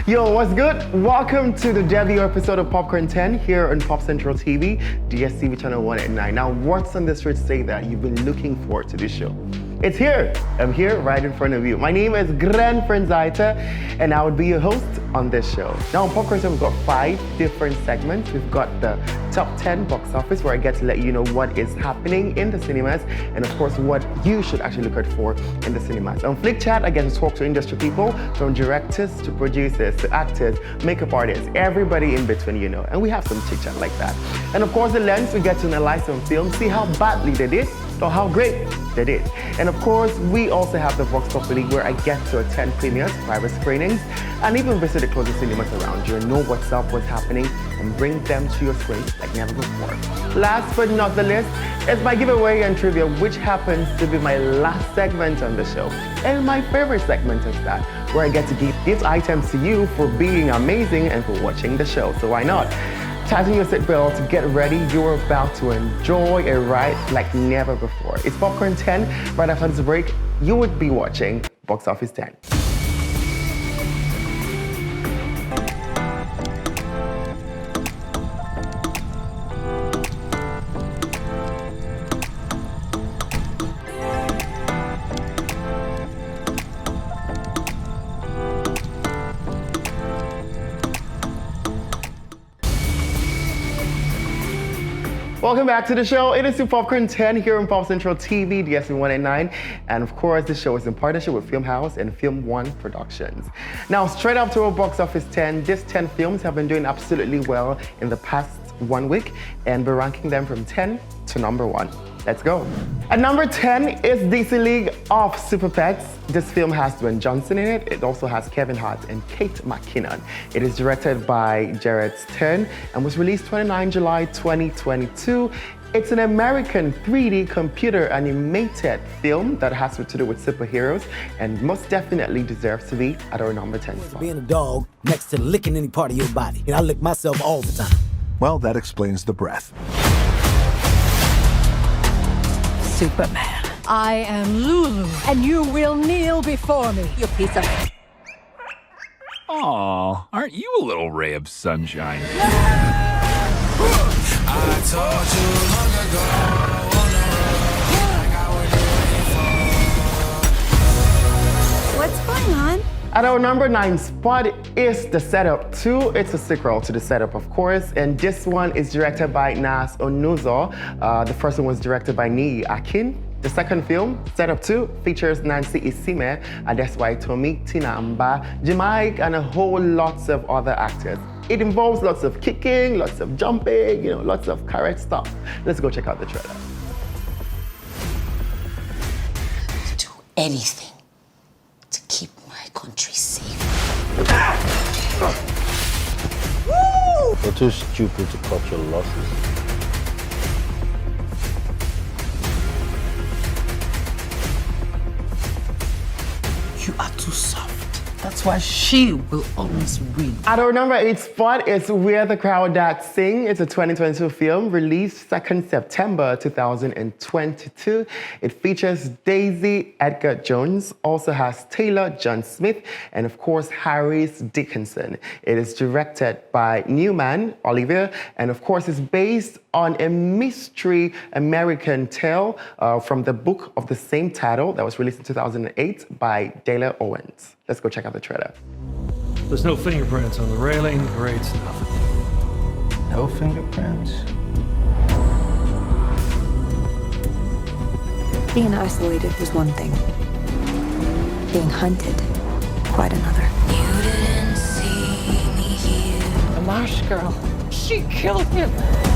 Yo, what's good? Welcome to the debut episode of Popcorn 10 here on Popcentral TV, DStv channel 189. Now, what's on the street say that you've been looking forward to this show? It's here. I'm here right in front of you. My name is Grandprince, and I would be your host on this show. Now on Popcorn 10, we've got 5 different segments. We've got the top 10 box office, where I get to let you know what is happening in the cinemas, and of course what you should actually look out for in the cinemas. On Flick Chat, I get to talk to industry people, from directors to producers to actors, makeup artists, everybody in between, you know, and we have some chit chat like that. And of course, the Lens, we get to analyze some films, see how badly they did or how great they did. And of course, we also have the Vox Populi, where I get to attend premieres, private screenings, and even visit the closest cinemas around you and know what's up, what's happening, and bring them to your screen like never before. Last but not the least is my giveaway and trivia, which happens to be my last segment on the show. And my favorite segment is that, where I get to give gift items to you for being amazing and for watching the show. So why not? Tighten your seatbelt, get ready. You're about to enjoy a ride like never before. It's Popcorn 10. Right after this break, you would be watching Box Office 10. Welcome back to the show. It is Popcorn 10 here on Popcentral TV, DStv 189. And of course, this show is in partnership with Film House and Film One Productions. Now, straight up to our Box Office 10, these 10 films have been doing absolutely well in the past 1 week, and we're ranking them from 10 to number 1. Let's go. At number 10 is DC League of Super Pets. This film has Dwayne Johnson in it. It also has Kevin Hart and Kate McKinnon. It is directed by Jared Stern and was released 29 July 2022. It's an American 3D computer animated film that has to do with superheroes and most definitely deserves to be at our number 10 spot. Being a dog next to licking any part of your body. And I lick myself all the time. Well, that explains the breath. Superman. I am Lulu, and you will kneel before me, you piece of... Aw, aren't you a little ray of sunshine? I told you long ago on the road, like I would do What's going on? At our number 9 spot is The Setup 2. It's a sequel to The Setup, of course, and this one is directed by Nas Onuzo. The first one was directed by Nii Akin. The second film, Setup 2, features Nancy Isime, Adeswai Tomi, Tina Amba, Jamaik, and a whole lots of other actors. It involves lots of kicking, lots of jumping, you know, lots of correct stuff. Let's go check out the trailer. Do anything to keep my country safe. You're too stupid to cut your losses. You are too soft. That's why she will always win. At our number 8 spot is Where the Crawdads Sing. It's a 2022 film released 2nd September 2022. It features Daisy Edgar Jones, also has Taylor John Smith, and of course, Harris Dickinson. It is directed by Newman Oliver, and of course, is based on a mystery American tale from the book of the same title that was released in 2008 by Dale Owens. Let's go check out the trailer. There's no fingerprints on the railing, the grates, nothing. No fingerprints? Being isolated was one thing. Being hunted, quite another. You didn't see me here. The Marsh girl. She killed him.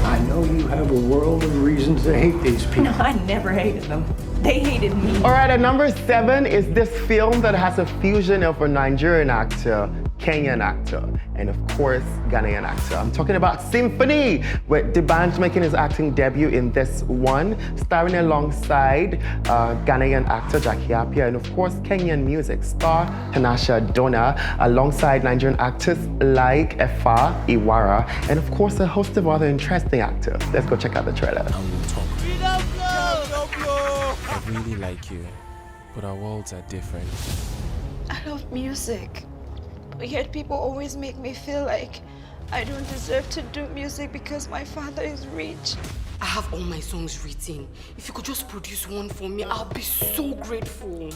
I know you have a world of reasons to hate these people. No, I never hated them. They hated me. All right, at number 7 is this film that has a fusion of a Nigerian actor, Kenyan actor, and of course, Ghanaian actor. I'm talking about Symphony, with D'banj making his acting debut in this one, starring alongside Ghanaian actor Jackie Appiah, and of course, Kenyan music star Tanasha Donna, alongside Nigerian actors like Efa Iwara, and of course, a host of other interesting actors. Let's go check out the trailer. I really like you, but our worlds are different. I love music, Yet people always make me feel like I don't deserve to do music because my father is rich. I have all my songs written. If you could just produce one for me, I'll be so grateful.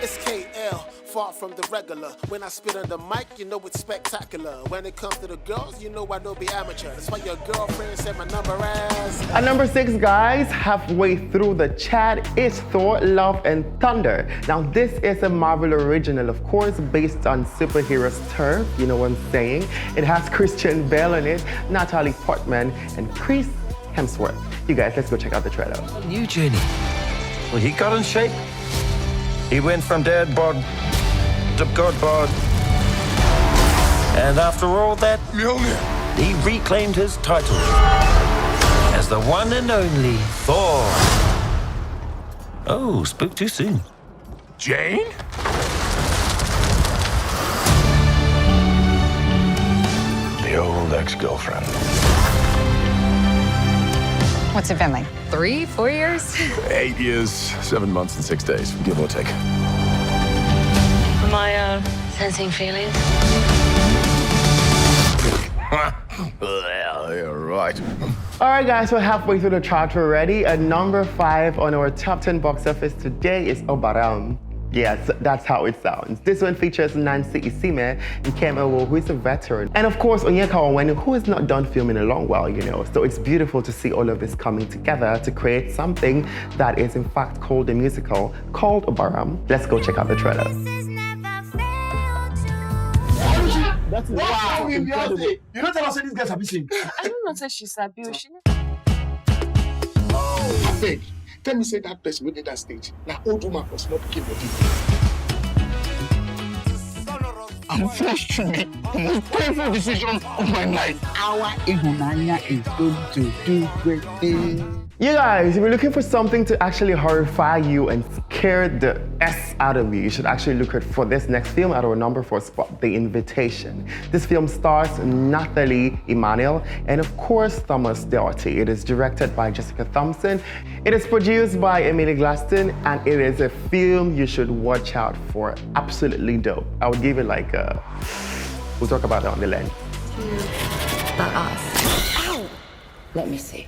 It's KL, far from the regular. When I spit on the mic, you know it's spectacular. When it comes to the girls, you know I don't be amateur. That's why your girlfriend said my number as... At number 6, guys, halfway through the chat is Thor, Love and Thunder. Now, this is a Marvel original, of course, based on superheroes turf, you know what I'm saying? It has Christian Bale in it, Natalie Portman, and Chris Hemsworth. You guys, let's go check out the trailer. New journey. Well, he got in shape. He went from dad bod to god bod. And after all that, he reclaimed his title as the one and only Thor. Oh, spoke too soon. Jane? The old ex-girlfriend. What's it been like? 3, 4 years? 8 years, 7 months and 6 days, give or take. Am I sensing feelings? Well, you're right. All right, guys, we're halfway through the chart already. At number 5 on our top 10 box office today is Obaram. Yes, that's how it sounds. This one features Nancy Isime and Kem Ewo, who is a veteran. And of course, Onyeka Onwenu, who has not done film in a long while, you know. So it's beautiful to see all of this coming together to create something that is in fact called a musical called Obaram. Let's go check out the trailer. That's wow, incredible. You don't tell us this girl's abusing. I don't know say she's abusing. I beg. Tell me, say that person within that stage. Now, old woman was not picking your people. Unfortunately, the most painful decision of my life. Our Ihunanya is going to do great things. You guys, if you're looking for something to actually horrify you and scare the S out of you, you should actually look for this next film at our number 4 spot, The Invitation. This film stars Nathalie Emmanuel and of course Thomas Doherty. It is directed by Jessica Thompson. It is produced by Emily Glaston and it is a film you should watch out for. Absolutely dope. I would give it like a... We'll talk about it on the lens. The us. Ow! Let me see.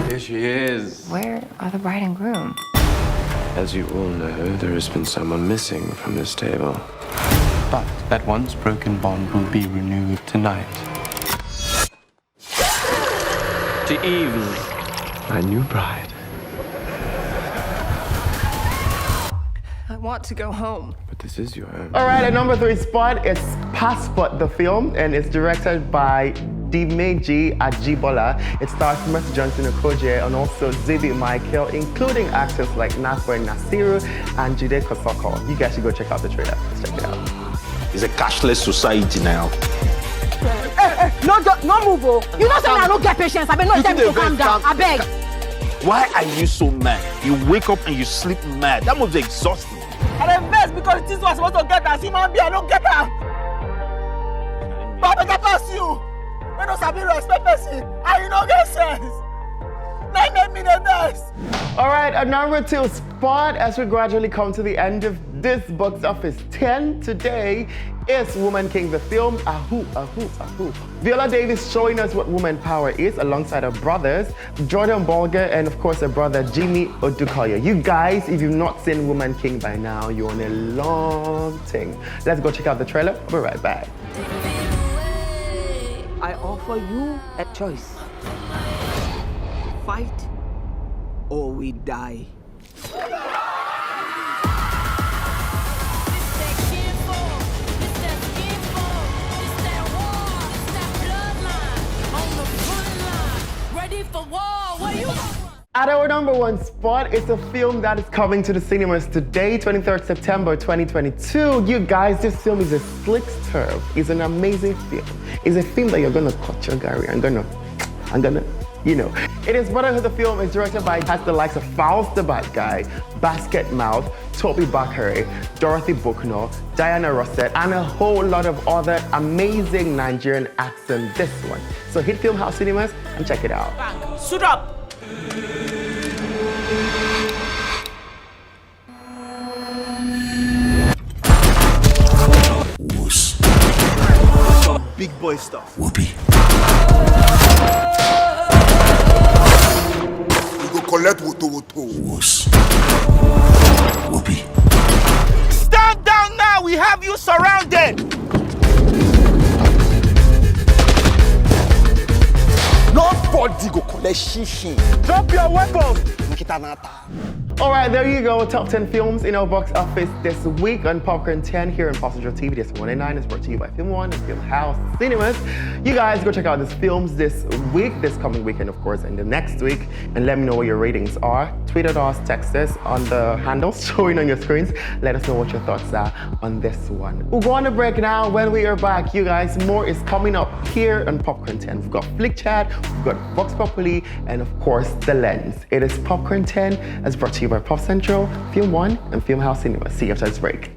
Here she is. Where are the bride and groom? As you all know, there has been someone missing from this table. But that once broken bond will be renewed tonight. To Evie, my new bride. I want to go home. But this is your home. All right, at number 3 spot is Passport, the film, and it's directed by Dimeji Ajibola. It stars Mercy Johnson Okoje and also Zibi Michael, including actors like Nasser Nasiru and Jide Kosoko. You guys should go check out the trailer. Let's check it out. It's a cashless society now. Hey, no move, oh. You know say I don't get patience. I beg no time to calm down. I beg. Why are you so mad? You wake up and you sleep mad. That must be exhausting. I'm best because this was supposed to get us. Human being, I don't get her. But I can pass you. I don't sabi respect person. I you don't get sense. 9 make me the best. All right, at number 2 spot, as we gradually come to the end of this box office 10 today, is Woman King, the film. Ahu, ahu, ahu. Viola Davis showing us what woman power is alongside her brothers, Jordan Bolger, and of course her brother, Jimmy Odukoya. You guys, if you've not seen Woman King by now, you're on a long thing. Let's go check out the trailer. I'll be right back. I offer you a choice. Fight or we die. At our number 1 spot, it's a film that is coming to the cinemas today, 23rd September 2022. You guys, this film is a slick turf. It's an amazing film. It's a film that you're gonna cut your Gary. I'm gonna, you know. It is Brotherhood, the film is directed by the likes of Faust the Bad Guy, Basket Mouth, Toby Bakare, Dorothy Bucknor, Diana Rossett, and a whole lot of other amazing Nigerian acts in this one. So hit Filmhouse Cinemas and check it out. Suit up. big boy stuff. Whoopee. You go collect woto. Whoopee. Stand down now, we have you surrounded. Nobody go collect shishi. Drop your weapons. All right, there you go. Top 10 films in our box office this week on Popcorn 10 here on Popcentral TV. This 189 is brought to you by Film One and Film House Cinemas. You guys go check out these films this week, this coming weekend, of course, and the next week, and let me know what your ratings are. Tweet at us, text us on the handles showing on your screens. Let us know what your thoughts are on this one. We'll go on a break now. When we are back, you guys, more is coming up here on Popcorn 10. We've got Flick Chat, we've got Vox Populi, and of course, The Lens. It is Popcorn 10 as brought to you by Pop Central, Film One, and Film House Cinema. See you after this break.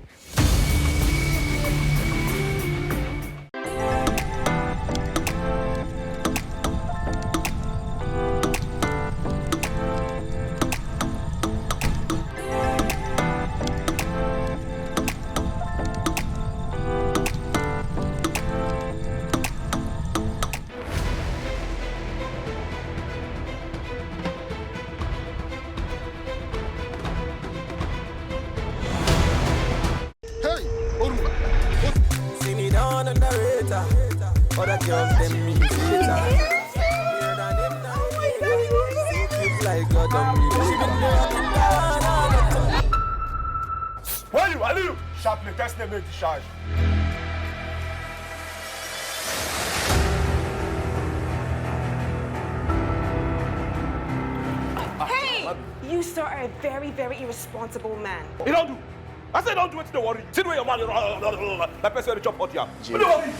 Sharply, test them make the charge. Hey! You, sir, are a very, very irresponsible man. You don't do. I said don't do it, don't worry. Sit where your man that person will chop out here. Don't worry.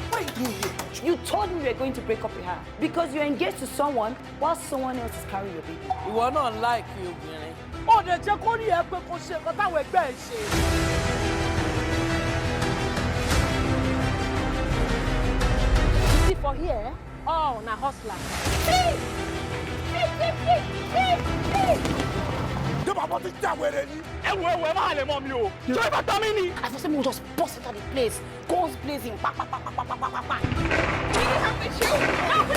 What are you doing here? You told me you were going to break up with her because you're engaged to someone while someone else is carrying your baby. We were not like you, really. Oh, the Jaconi have to go shake, but I will bench. You see for here? Oh, now hustler. You about to die with any? And where am I, mom? You? So if I tell me, I thought someone just bust into the place, guns blazing, pa. We didn't have to shoot. Help me,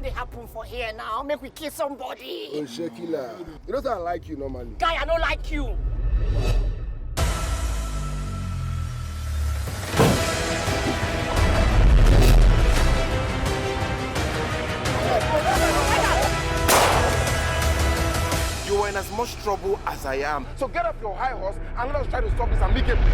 they happen for here now. Make we kill somebody. Oh, Shekila. You know that I like you normally. Guy, I don't like you. You are in as much trouble as I am. So get up your high horse and let us try to stop this amicably.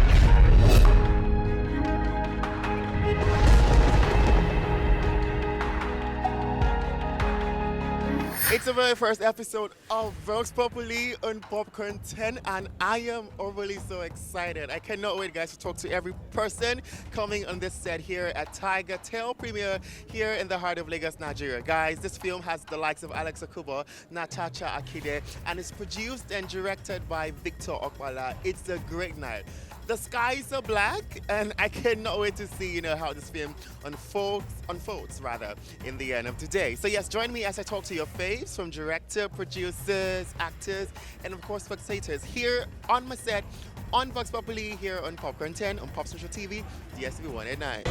It's the very first episode of Vox Populi on Popcorn 10, and I am overly so excited. I cannot wait, guys, to talk to every person coming on this set here at Tiger Tail premiere here in the heart of Lagos, Nigeria. Guys, this film has the likes of Alex Akubo, Natasha Akide, and it's produced and directed by Victor Okpala. It's a great night. The skies are black, and I cannot wait to see, how this film unfolds in the end of today. So yes, join me as I talk to your faves from director, producers, actors, and of course spectators here on my set on Vox Populi here on Popcorn 10 on Popcentral TV, DStv 189.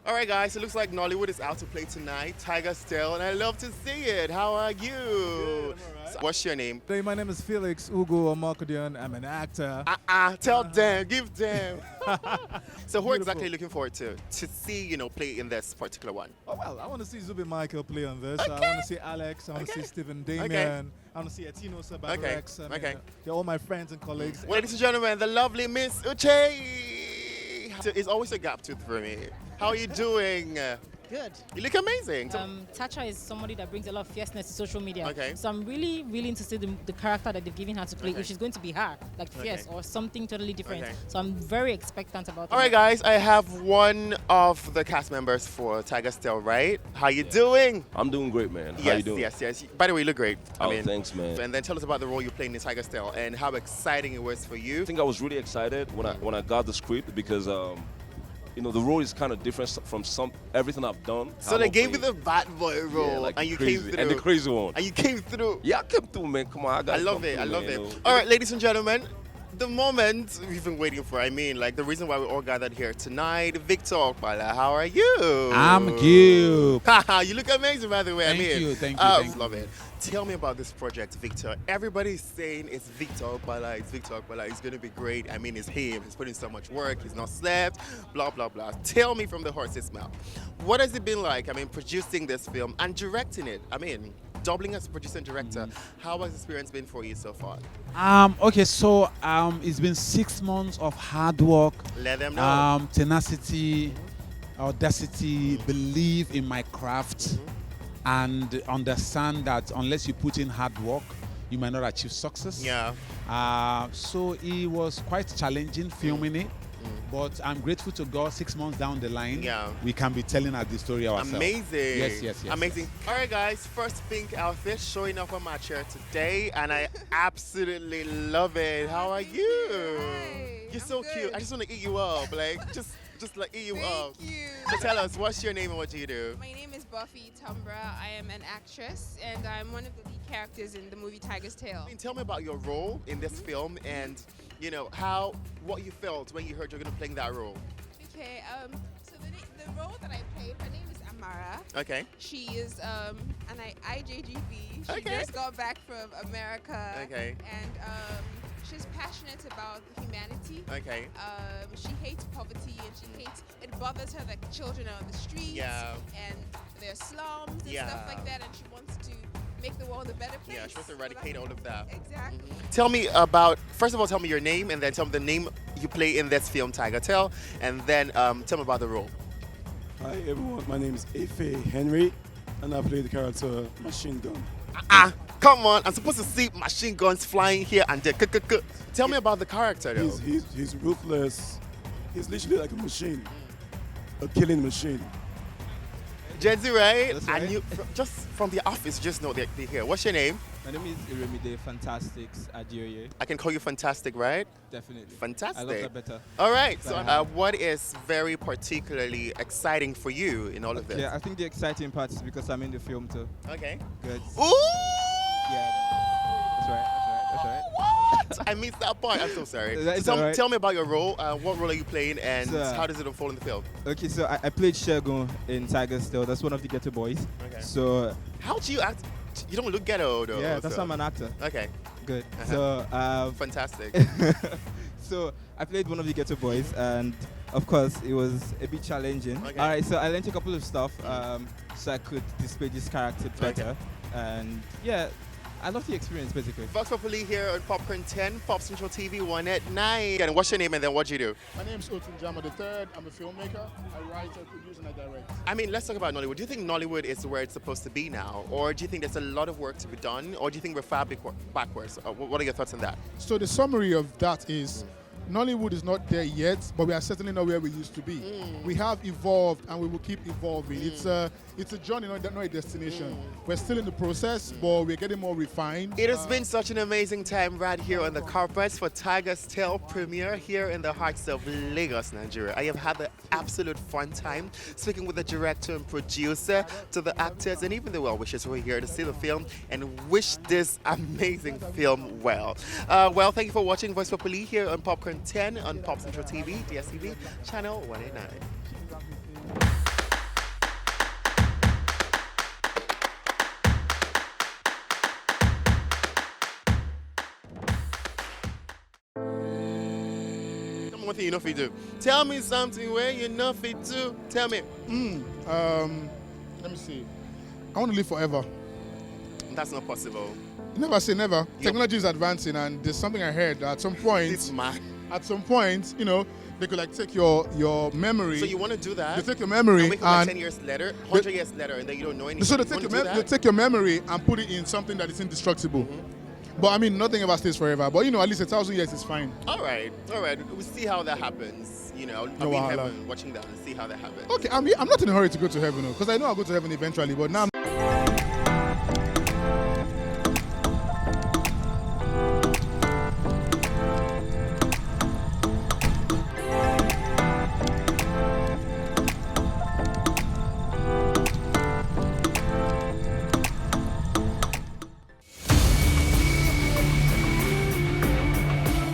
All right, guys, it looks like Nollywood is out to play tonight. Tiger Tail, and I love to see it. How are you? Good, I'm all right. So, what's your name? Hey, my name is Felix Ugo Omakodian. I'm an actor. Tell them, give them. So who exactly are you looking forward to see, play in this particular one? Oh, well, I want to see Zubi Michael play on this. Okay. I want to see Alex. I want to see Stephen Damien. Okay. I want to see Atino Sabarex. Okay. They're all my friends and colleagues. Ladies and gentlemen, the lovely Miss Uche. It's always a gap tooth for me. How are you doing? good. You look amazing. Tasha is somebody that brings a lot of fierceness to social media. Okay. So I'm really, really interested in the character that they've given her to play, which is going to be her, like fierce or something totally different. Okay. So I'm very expectant about it. All right, guys, I have one of the cast members for Tiger's Tail, right? How you doing? I'm doing great, man. How Yes, you doing? yes. By the way, you look great. Oh, thanks, man. And then tell us about the role you're playing in Tiger's Tail and how exciting it was for you. I think I was really excited when I got the script because you know, the role is kind of different from everything I've done. So they gave you the bad boy role, yeah, like and you crazy, came through. and the crazy one. And you came through. Yeah, I came through, man. Come on, I love it. All right, ladies and gentlemen, the moment we've been waiting for. I mean, like the reason why we're all gathered here tonight. Victor Okpala, how are you? I'm good. You look amazing, by the way. Thank you. Love it. Tell me about this project, Victor. Everybody's saying it's Victor Okpala. It's Victor Okpala. It's going to be great. I mean, it's him. He's putting so much work. He's not slept. Blah blah blah. Tell me from the horse's mouth, what has it been like? I mean, producing this film and directing it. I mean, doubling as producer and director. How has the experience been for you so far? Okay, so it's been 6 months of hard work. Let them know. Tenacity, audacity, believe in my craft, and understand that unless you put in hard work, you might not achieve success. Yeah. So it was quite challenging filming it. But I'm grateful to God, 6 months down the line, we can be telling the story ourselves. Amazing. Yes. Amazing. All right, guys, first pink outfit showing up on my chair today, and I absolutely love it. How are you? Hi, You're so cute. I just want to eat you up, like just like eat you up. Thank you. So tell us, what's your name and what do you do? My name is Buffy Tumbra. I am an actress, and I'm one of the lead characters in the movie Tiger's Tail. Tell me about your role in this film, and you know what you felt when you heard you're going to play that role. Okay, so the role that I played, her name is Amara. Okay. She is an IJGB. She just got back from America. Okay. And she's passionate about humanity. Okay. She hates poverty, and it bothers her that children are on the streets. Yeah. And there's slums and stuff like that, and she wants to make the world a better place. Yeah, she wants to eradicate all of that. Exactly. Tell me first of all, tell me your name, and then tell me the name you play in this film, Tiger Tail, and then tell me about the role. Hi everyone, my name is Efe Henry, and I play the character Machine Gun. Come on, I'm supposed to see machine guns flying here and there. Tell me about the character though. He's ruthless. He's literally like a machine, a killing machine. Gen Z, right? That's right. And you, just from the office, just know they're here. What's your name? My name is Iremide Fantastics Adioye. I can call you Fantastic, right? Definitely. Fantastic. I love that better. All right. So what is very particularly exciting for you in all of this? Yeah, I think the exciting part is because I'm in the film too. Okay. Good. Ooh! Yeah. That's right. What? I missed that part. I'm so sorry. It's So all right. tell me about your role. What role are you playing, and So, how does it unfold in the film? Okay, so I played Shegun in Tiger's Tail. That's one of the ghetto boys. Okay. So How do you act? You don't look ghetto though. yeah, that's so. why I'm an actor. Okay. Good. Uh-huh. So Fantastic. So I played one of the ghetto boys, and of course it was a bit challenging. Okay. All right, so I learned a couple of stuff so I could display this character better, Okay. and yeah, I love the experience basically. Vox Populi here on Popcorn 10, Popcentral TV 1 at 9. And what's your name and then what do you do? My name is Otun Jama III. I'm a filmmaker. I write, I produce, and I direct. I mean, let's talk about Nollywood. Do you think Nollywood is where it's supposed to be now? Or do you think there's a lot of work to be done? Or do you think we're far backwards? What are your thoughts on that? So the summary of that is Nollywood is not there yet, but we are certainly not where we used to be. We have evolved and we will keep evolving. It's a journey, not a destination. We're still in the process, but we're getting more refined. It has been such an amazing time right here on the carpets for Tiger's Tail premiere here in the hearts of Lagos, Nigeria. I have had the absolute fun time speaking with the director and producer, to the actors, and even the well-wishers who are here to see the film and wish this amazing film well. Well, thank you for watching Vox Populi here on Popcorn 10 on Popcentral TV, DStv, channel 189. One thing you know if you do. Tell me something where you know if you do. Tell me. Let me see. I want to live forever. That's not possible. Never say never. Technology is advancing, and there's something I heard that at some point, you know, they could like take your memory. So you want to do that? They take your memory and wake up like 10 years later, 100 years later, and then you don't know anything. So they take your memory and put it in something that is indestructible. But I mean, nothing ever stays forever. But you know, at least 1,000 years is fine. All right. We'll see how that happens. You know, I'll be in heaven watching that and see how that happens. Okay, I'm not in a hurry to go to heaven, because I know I'll go to heaven eventually. But now.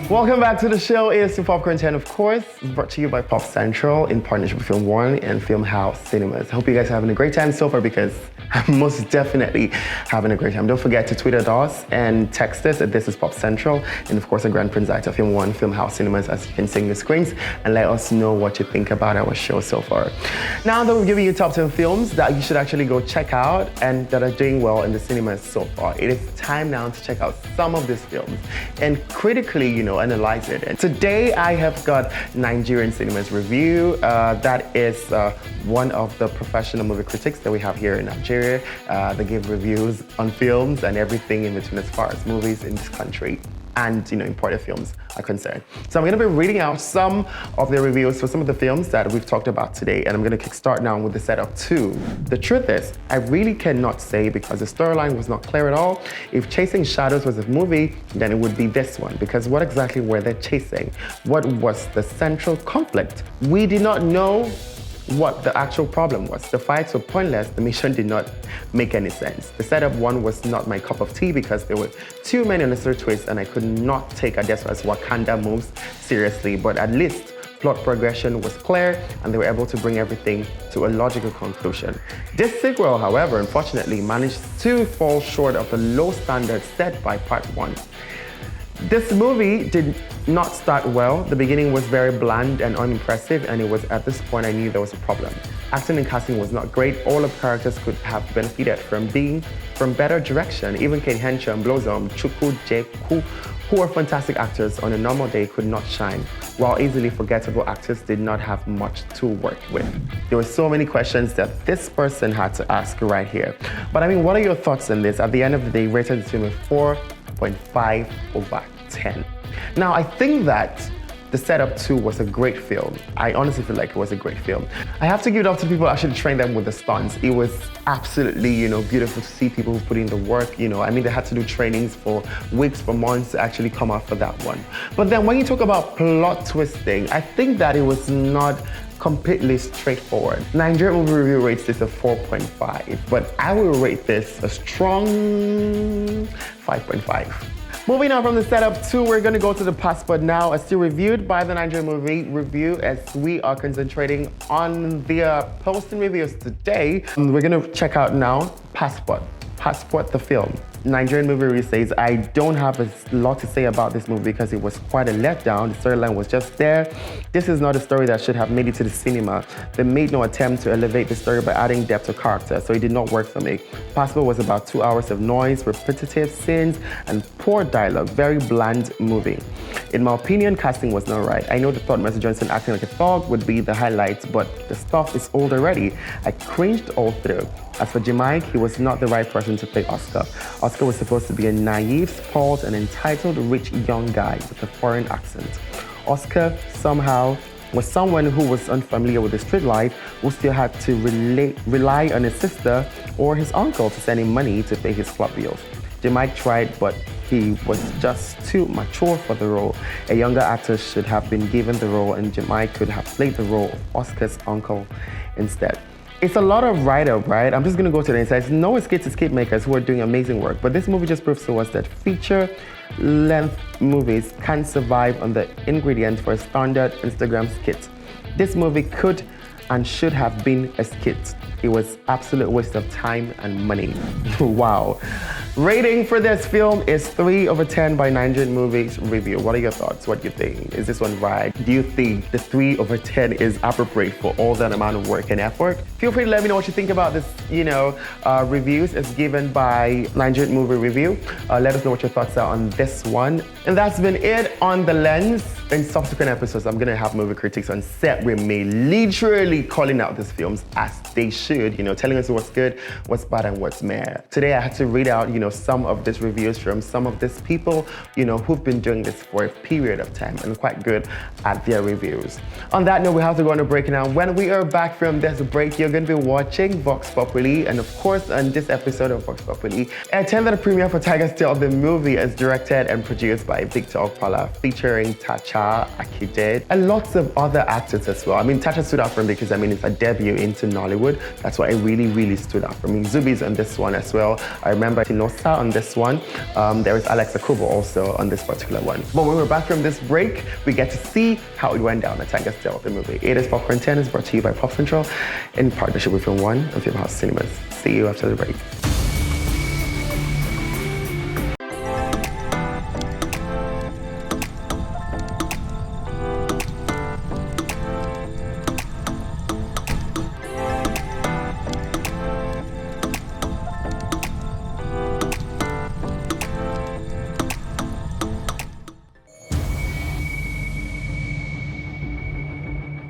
Welcome back to the show. It's Popcorn 10, of course, brought to you by Popcentral in partnership with Film One and Film House Cinemas. I hope you guys are having a great time so far, because I'm most definitely having a great time. Don't forget to tweet at us and text us at This Is Popcentral, and of course, a Grandprince at Film One, Film House Cinemas, as you can see in the screens, and let us know what you think about our show so far. Now that we're giving you top 10 films that you should actually go check out and that are doing well in the cinemas so far, it is time now to check out some of these films and critically, analyze it. And today I have got Nigerian Cinemas Review. That is one of the professional movie critics that we have here in Nigeria. They give reviews on films and everything in between as far as movies in this country and imported films are concerned. So I'm going to be reading out some of the reviews for some of the films that we've talked about today, and I'm going to kickstart now with the setup 2. The truth is, I really cannot say, because the storyline was not clear at all. If Chasing Shadows was a movie, then it would be this one, because what exactly were they chasing? What was the central conflict? We did not know what the actual problem was. The fights were pointless, the mission did not make any sense. The setup 1 was not my cup of tea, because there were too many unnecessary twists and I could not take Adesa's Wakanda moves seriously, but at least plot progression was clear and they were able to bring everything to a logical conclusion. This sequel, however, unfortunately managed to fall short of the low standards set by part 1. This movie did not start well. The beginning was very bland and unimpressive, and it was at this point I knew there was a problem. Acting and casting was not great. All of the characters could have benefited from better direction. Even Kate Henshaw and Blossom, Chukwu Jeku, who are fantastic actors on a normal day, could not shine, while easily forgettable actors did not have much to work with. There were so many questions that this person had to ask right here. But I mean, what are your thoughts on this? At the end of the day, rated the film with 4.5 over 10. Now, I think that the setup 2 was a great film. I honestly feel like it was a great film. I have to give it up to people who actually trained them with the stunts. It was absolutely, beautiful to see people who put in the work. I mean, they had to do trainings for weeks, for months to actually come out for that one. But then when you talk about plot twisting, I think that it was not completely straightforward. Nigerian Movie Review rates this a 4.5, but I will rate this a strong 5.5. Moving on from the setup 2, we're going to go to the Passport now, as still reviewed by the Nigerian Movie Review, as we are concentrating on their posting reviews today. We're going to check out now Passport the film. Nigerian Movie Review says, I don't have a lot to say about this movie because it was quite a letdown. The storyline was just there. This is not a story that should have made it to the cinema. They made no attempt to elevate the story by adding depth to character, so it did not work for me. Passport was about 2 hours of noise, repetitive scenes, and poor dialogue. Very bland movie. In my opinion, casting was not right. I know the thought Mercy Johnson acting like a thug would be the highlights, but the stuff is old already. I cringed all through. As for Jemike, he was not the right person to play Oscar. Oscar was supposed to be a naive, spoiled, and entitled rich young guy with a foreign accent. Oscar somehow was someone who was unfamiliar with the street life, who still had to rely on his sister or his uncle to send him money to pay his club bills. Jemike tried, but he was just too mature for the role. A younger actor should have been given the role, and Jemike could have played the role of Oscar's uncle instead. It's a lot of write-up, right? I'm just gonna go to the insights. No escape to skate makers who are doing amazing work, but this movie just proves to us that feature-length movies can't survive on the ingredients for a standard Instagram skit. This movie could and should have been a skit. It was absolute waste of time and money. Wow. Rating for this film is 3/10 by 900 Movies Review. What are your thoughts? What do you think? Is this one right? Do you think the 3/10 is appropriate for all that amount of work and effort? Feel free to let me know what you think about this, reviews as given by 900 Movie Review. Let us know what your thoughts are on this one. And that's been it on The Lens. In subsequent episodes, I'm gonna have movie critics on set with me, literally calling out these films as they should, telling us what's good, what's bad, and what's meh. Today, I had to read out, some of these reviews from some of these people, who've been doing this for a period of time and quite good at their reviews. On that note, we have to go on a break now. When we are back from this break, you're gonna be watching Vox Populi, and of course, on this episode of Vox Populi, I attended a premiere for Tiger's Tale. The movie is directed and produced by Victor Opala, featuring Tacha Akide, and lots of other actors as well. I mean, Tacha stood out for me because, it's a debut into Nollywood. That's why it really, really stood out for me. Zubi's on this one as well. I remember Tinosa on this one. There is Alex Akubo also on this particular one. But when we're back from this break, we get to see how it went down at Tiger's Tale, the movie. It is Popcorn 10, is brought to you by Popcentral in partnership with Film One and Film House Cinemas. See you after the break.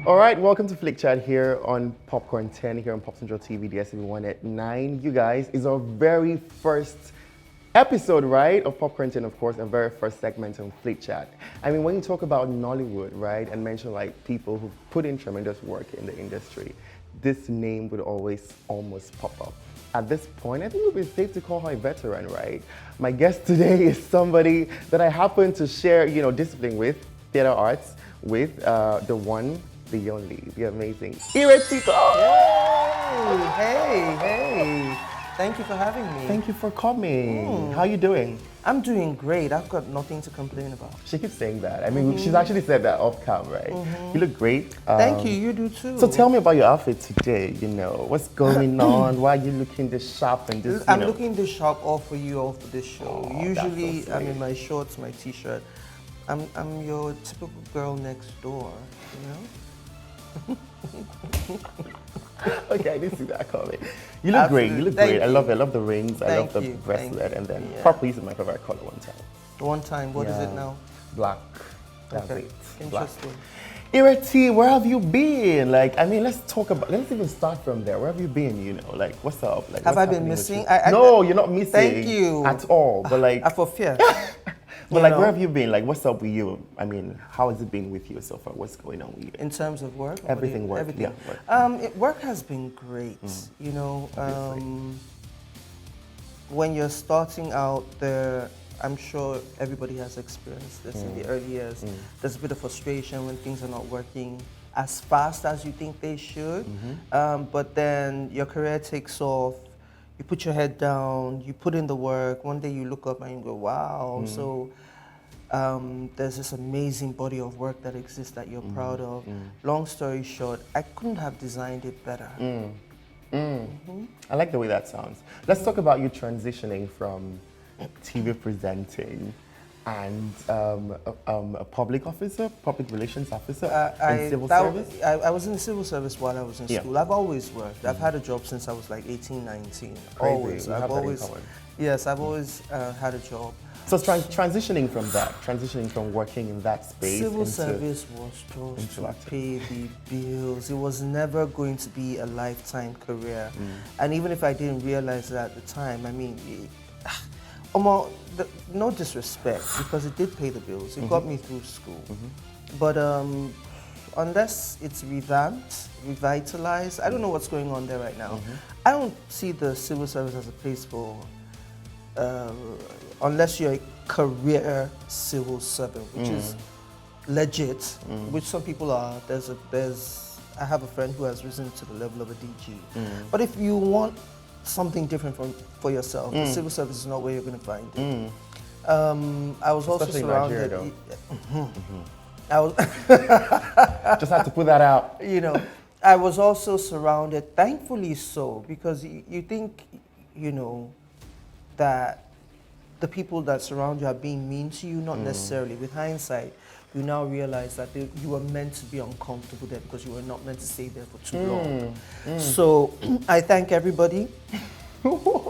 All right, welcome to Flick Chat here on Popcorn 10, here on Popcentral TV, DStv 1 at 9. You guys, it's our very first episode, right, of Popcorn 10, of course, and very first segment on Flick Chat. I mean, when you talk about Nollywood, right, and mention people who put in tremendous work in the industry, this name would always almost pop up. At this point, I think it would be safe to call her a veteran, right? My guest today is somebody that I happen to share, discipline with, theater arts, with the one, the only, the amazing IRETI. Hey. Thank you for having me. Thank you for coming. How are you doing? I'm doing great. I've got nothing to complain about. She keeps saying that. I mean, she's actually said that off cam, right? You look great. Thank you. You do too. So tell me about your outfit today. What's going on? Why are you looking this sharp and this? I'm looking this sharp all for you, all for this show. Oh, usually, so I'm in my shorts, my t-shirt. I'm your typical girl next door. Okay, I didn't see that coming. You look great. You look great. I love it. I love the rings. I love the bracelet. And then purple is my favorite color one time. One time. What is it now? Black. That's it. Interesting. IRETI, where have you been? Let's even start from there. Where have you been, what's up? Have I been missing? No, you're not missing. Thank you. At all, but I for fear. But where have you been? What's up with you? I mean, how has it been with you so far? What's going on with you? In terms of work? Everything work. Everything. Yeah, work. Work has been great. When you're starting out there, I'm sure everybody has experienced this in the early years. There's a bit of frustration when things are not working as fast as you think they should. But then your career takes off. You put your head down, you put in the work, one day you look up and you go, wow. So there's this amazing body of work that exists that you're proud of. Long story short, I couldn't have designed it better. I like the way that sounds. Let's talk about you transitioning from TV presenting and a public officer, public relations officer in civil service? I was in the civil service while I was in school. I've always worked. I've had a job since I was like 18, 19. Always. I've always had a job. So transitioning from working in that space. Civil service was just to pay the bills. It was never going to be a lifetime career. And even if I didn't realize that at the time, I mean, no disrespect, because it did pay the bills. It got me through school. But unless it's revamped, revitalized, I don't know what's going on there right now. I don't see the civil service as a place for, unless you're a career civil servant, which is legit, which some people are. I have a friend who has risen to the level of a DG. But if you want something different for yourself, the civil service is not where you're going to find it. I was also surrounded. I was just had to put that out. I was also surrounded, thankfully so, because you think, that the people that surround you are being mean to you, not necessarily. With hindsight, you now realize that you were meant to be uncomfortable there because you were not meant to stay there for too long. So I thank everybody.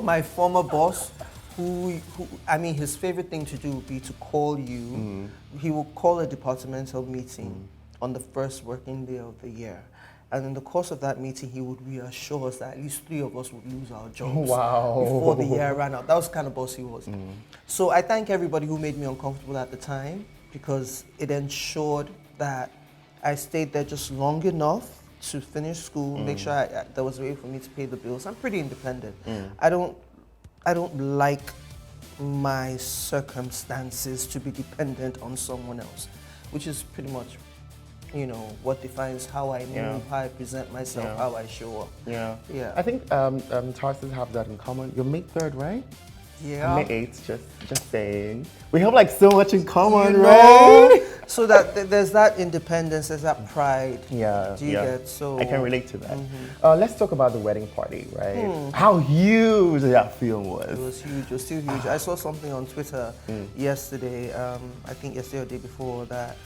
My former boss, who I mean, his favorite thing to do would be to call you. He will call a departmental meeting on the first working day of the year. And in the course of that meeting, he would reassure us that at least 3 of us would lose our jobs before the year ran out. That was the kind of boss he was. So I thank everybody who made me uncomfortable at the time, because it ensured that I stayed there just long enough to finish school, make sure there was a way for me to pay the bills. I'm pretty independent. I don't like my circumstances to be dependent on someone else, which is pretty much, you know, what defines how I move, how I present myself, how I show up. Yeah. I think Tarsus have that in common. You're May 3rd, right? Yeah. May 8th, just saying. We have like so much in common, you know, right? So that there's that independence, there's that pride. Yeah. Do you get? So I can relate to that. Let's talk about the wedding party, right? How huge that film was. It was huge. It was still huge. I saw something on Twitter yesterday. I think yesterday or the day before, that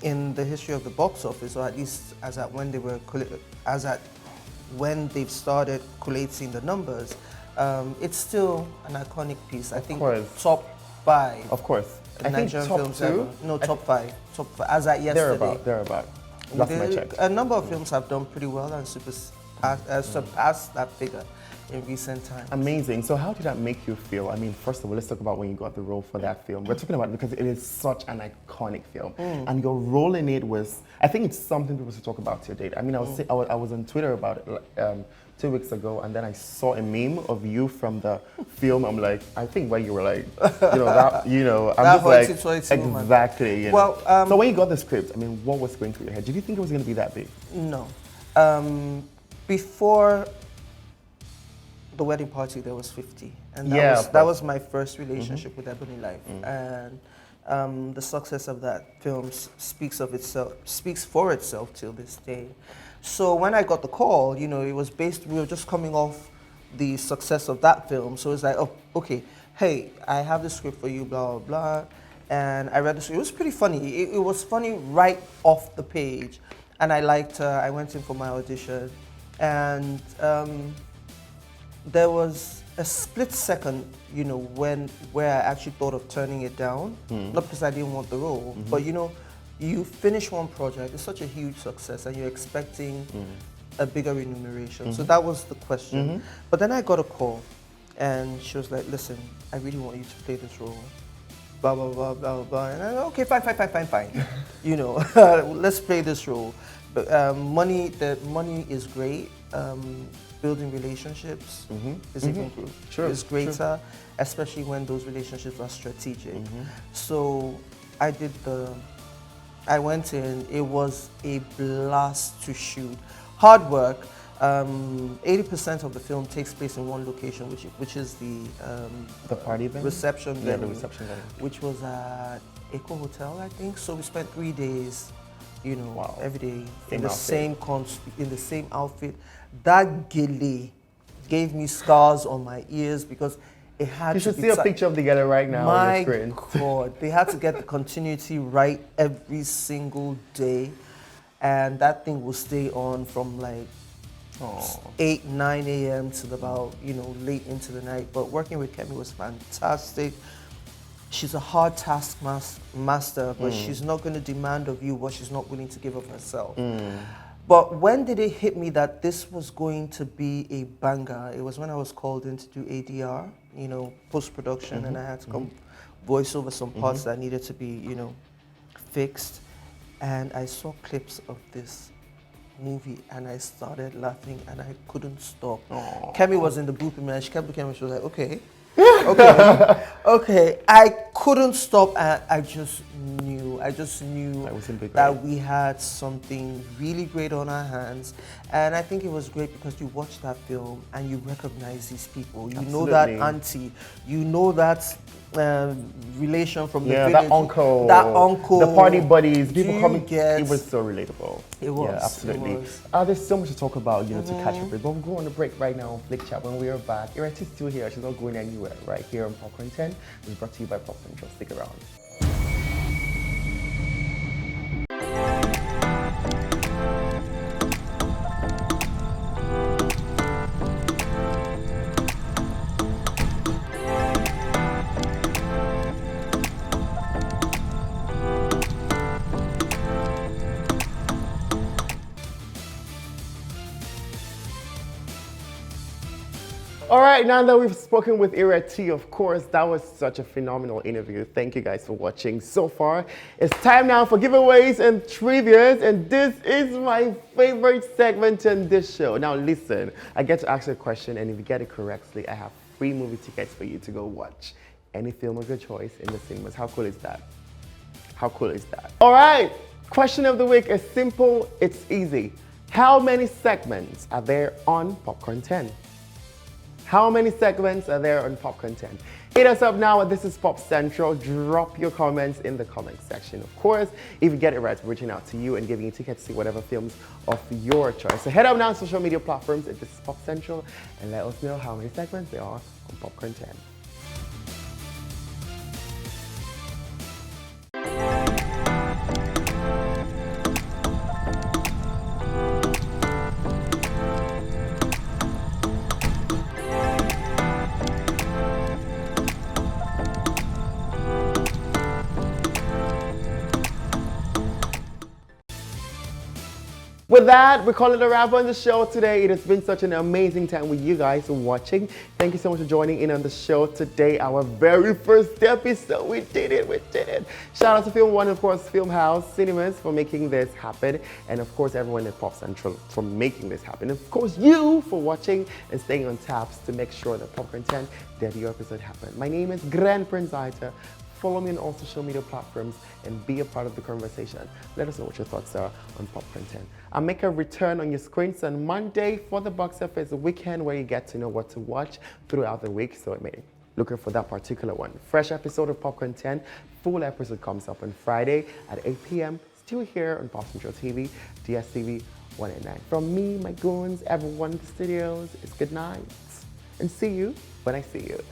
in the history of the box office, or at least as at when they've started collating the numbers, it's still an iconic piece. I think top 5. Of course. I think Nigerian top films 2? ever. No, top 5. Top 5. As at yesterday. Thereabout. That's my check. A number of films have done pretty well and surpassed that figure in recent times. Amazing. So how did that make you feel? I mean, first of all, let's talk about when you got the role for that film. We're talking about it because it is such an iconic film. And your role in it was, I think it's something people should talk about to your date. I mean, I was on Twitter about it 2 weeks ago, and then I saw a meme of you from the film. I'm like, I think when you were like, I'm just like, exactly. You know. Well, so when you got the script, I mean, what was going through your head? Did you think it was going to be that big? No. Before the wedding party, there was 50, and that was my first relationship with Ebony Life, and the success of that film speaks for itself till this day. So when I got the call, you know, it was we were just coming off the success of that film, so it's like, oh, okay, hey, I have the script for you, blah, blah, blah, and I read the script. It was pretty funny. It was funny right off the page, and I liked her. I went in for my audition, and there was a split second, you know, where I actually thought of turning it down, not because I didn't want the role, but you know, you finish one project, it's such a huge success, and you're expecting a bigger remuneration. So that was the question. But then I got a call, and she was like, listen, I really want you to play this role. Blah, blah, blah, blah, blah. And I went, okay, fine. You know, let's play this role. But the money is great. Building relationships is even is greater, especially when those relationships are strategic. So I went in, it was a blast to shoot. Hard work. 80% of the film takes place in one location, which is the party venue? reception venue. Yeah, the reception venue. Which was at Eco Hotel, I think. So we spent 3 days, you know, every day in the same outfit. That gele gave me scars on my ears because it had to be... You should see a picture of together right now on your screen. My God, they had to get the continuity right every single day, and that thing will stay on from like 8, 9 a.m. to about, you know, late into the night. But working with Kemi was fantastic. She's a hard task master, but she's not going to demand of you what she's not willing to give of herself. But when did it hit me that this was going to be a banger? It was when I was called in to do ADR, you know, post-production, and I had to come voice over some parts that needed to be, you know, fixed. And I saw clips of this movie, and I started laughing, and I couldn't stop. Kemi was in the booth, and she kept looking at me, she was like, okay. Okay. I couldn't stop, and I just knew I just knew that we had something really great on our hands. And I think it was great because you watch that film and you recognize these people. You know that auntie, you know that relation from the village. That uncle. The party buddies. People coming. It was so relatable. It was. Yeah, absolutely. It was. There's so much to talk about, to catch up with. But we'll go on a break right now on Flick Chat. When we are back, IRETI's still here. She's not going anywhere. Right here on Popcorn 10. It's brought to you by Popcentral. Stick around. All right, now that we've spoken with IRETI, of course, that was such a phenomenal interview. Thank you guys for watching so far. It's time now for giveaways and trivias, and this is my favorite segment in this show. Now listen, I get to ask you a question, and if you get it correctly, I have free movie tickets for you to go watch any film of your choice in the cinemas. How cool is that? How cool is that? All right, question of the week is simple, it's easy. How many segments are there on Popcorn 10? How many segments are there on Popcorn 10? Hit us up now, and this is Pop Central. Drop your comments in the comment section. Of course, if you get it right, we're reaching out to you and giving you tickets to see whatever films of your choice. So head up now on social media platforms, and this is Pop Central, and let us know how many segments there are on Popcorn 10. With that, we're calling it a wrap on the show today. It has been such an amazing time with you guys watching. Thank you so much for joining in on the show today. Our very first episode. We did it. Shout out to Film One, of course, Film House Cinemas for making this happen. And of course, everyone at Pop Central for making this happen. And of course, you for watching and staying on taps to make sure that Popcorn 10 debut episode happened. My name is Grandprince. Follow me on all social media platforms and be a part of the conversation. Let us know what your thoughts are on Popcorn 10. I'll make a return on your screens on Monday for the box office weekend, where you get to know what to watch throughout the week. So looking for that particular one. Fresh episode of Popcorn 10. Full episode comes up on Friday at 8 p.m. Still here on Popcentral TV, DStv 189. From me, my goons, everyone in the studios, it's good night. And see you when I see you.